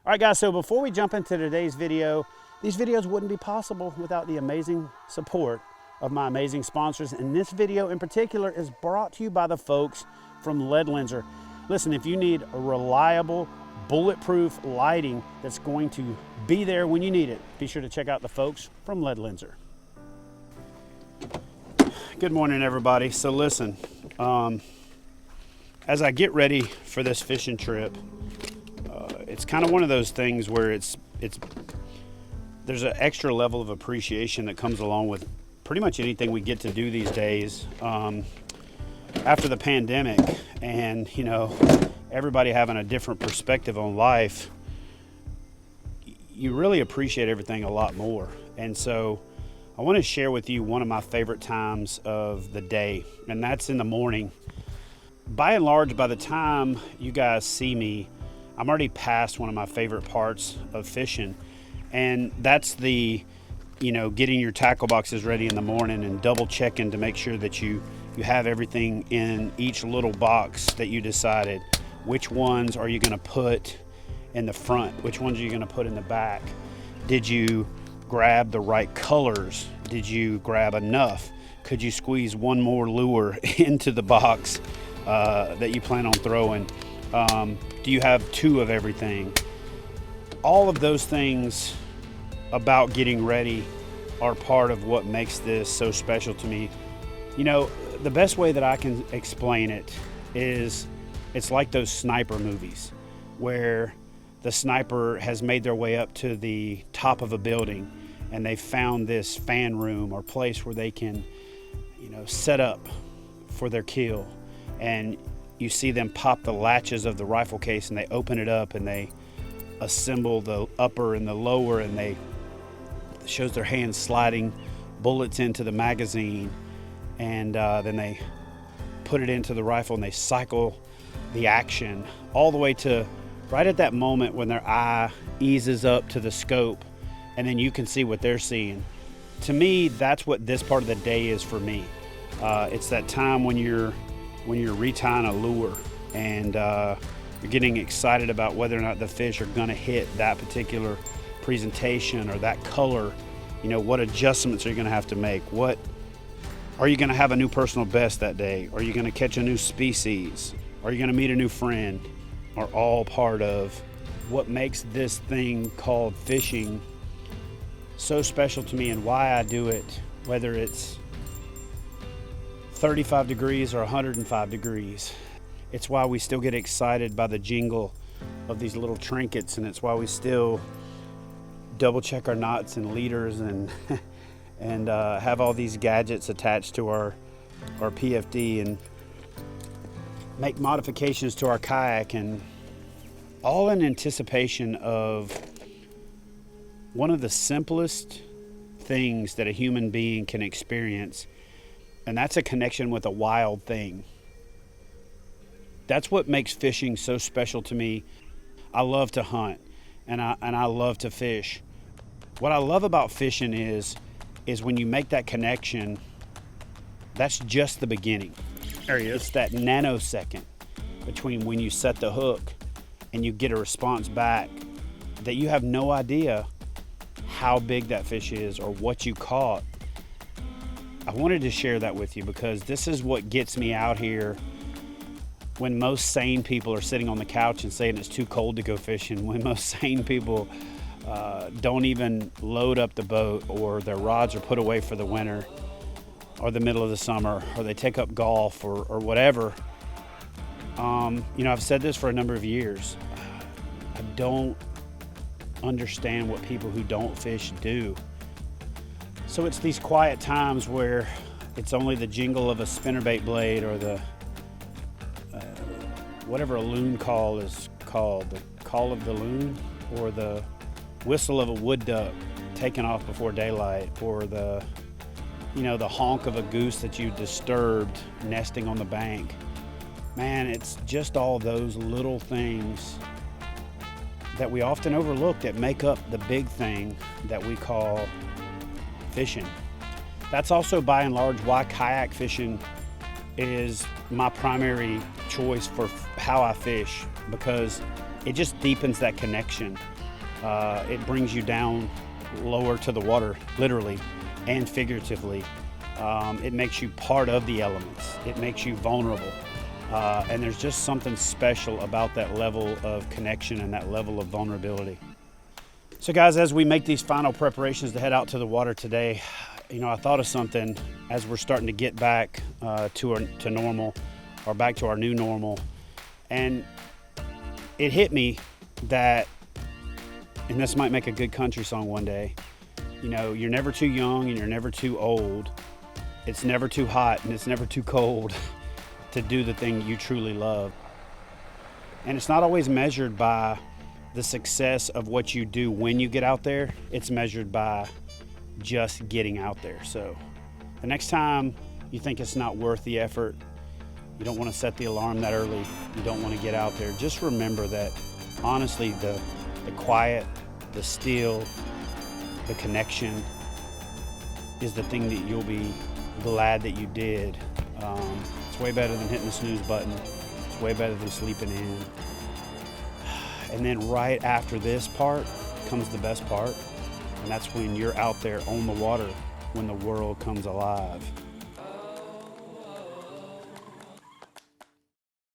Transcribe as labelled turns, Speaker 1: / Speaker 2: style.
Speaker 1: All right, guys, so before we jump into today's video, these videos wouldn't be possible without the amazing support of my amazing sponsors. And this video in particular is brought to you by the folks from Ledlenser. Listen, if you need a reliable, bulletproof lighting that's going to be there when you need it, be sure to check out the folks from Ledlenser. Good morning, everybody. So listen, as I get ready for this fishing trip, it's kind of one of those things where there's an extra level of appreciation that comes along with pretty much anything we get to do these days. After the pandemic and, you know, everybody having a different perspective on life, you really appreciate everything a lot more. And so I want to share with you one of my favorite times of the day, and that's in the morning. By and large, by the time you guys see me, I'm already past one of my favorite parts of fishing, and that's the, you know, getting your tackle boxes ready in the morning and double checking to make sure that you have everything in each little box that you decided. Which ones are you going to put in the front? Which ones are you going to put in the back? Did you grab the right colors? Did you grab enough? Could you squeeze one more lure into the box that you plan on throwing? Do you have two of everything? All of those things about getting ready are part of what makes this so special to me. You know, the best way that I can explain it is it's like those sniper movies where the sniper has made their way up to the top of a building and they found this fan room or place where they can, you know, set up for their kill. And you see them pop the latches of the rifle case and they open it up and they assemble the upper and the lower, and it shows their hands sliding bullets into the magazine, and then they put it into the rifle and they cycle the action all the way to right at that moment when their eye eases up to the scope and then you can see what they're seeing. To me, that's what this part of the day is for me. It's that time when you're retying a lure and you're getting excited about whether or not the fish are going to hit that particular presentation or that color. You know, what adjustments are you going to have to make? What are you going to have a new personal best that day? Are you going to catch a new species? Are you going to meet a new friend? Are all part of what makes this thing called fishing so special to me, and why I do it, whether it's 35 degrees or 105 degrees. It's why we still get excited by the jingle of these little trinkets, and it's why we still double check our knots and leaders and and have all these gadgets attached to our PFD and make modifications to our kayak, and all in anticipation of one of the simplest things that a human being can experience, and that's a connection with a wild thing. That's what makes fishing so special to me. I love to hunt and I love to fish. What I love about fishing is when you make that connection, that's just the beginning.
Speaker 2: There he is.
Speaker 1: It's that nanosecond between when you set the hook and you get a response back that you have no idea how big that fish is or what you caught. I wanted to share that with you because this is what gets me out here when most sane people are sitting on the couch and saying it's too cold to go fishing, when most sane people don't even load up the boat, or their rods are put away for the winter or the middle of the summer, or they take up golf or whatever. You know, I've said this for a number of years. I don't understand what people who don't fish do. So it's these quiet times where it's only the jingle of a spinnerbait blade or the whatever a loon call is called, the call of the loon, or the whistle of a wood duck taking off before daylight, or the, you know, the honk of a goose that you disturbed nesting on the bank. Man, it's just all those little things that we often overlook that make up the big thing that we call fishing. That's also by and large why kayak fishing is my primary choice for how I fish, because it just deepens that connection. It brings you down lower to the water, literally and figuratively. It makes you part of the elements. It makes you vulnerable. And there's just something special about that level of connection and that level of vulnerability. So guys, as we make these final preparations to head out to the water today, you know, I thought of something as we're starting to get back to normal, or back to our new normal. And it hit me that, and this might make a good country song one day, you know, you're never too young and you're never too old. It's never too hot and it's never too cold to do the thing you truly love. And it's not always measured by the success of what you do when you get out there. It's measured by just getting out there. So the next time you think it's not worth the effort, you don't want to set the alarm that early, you don't want to get out there, just remember that honestly the quiet, the still, the connection is the thing that you'll be glad that you did. It's way better than hitting the snooze button. It's way better than sleeping in. And then right after this part comes the best part, and that's when you're out there on the water when the world comes alive.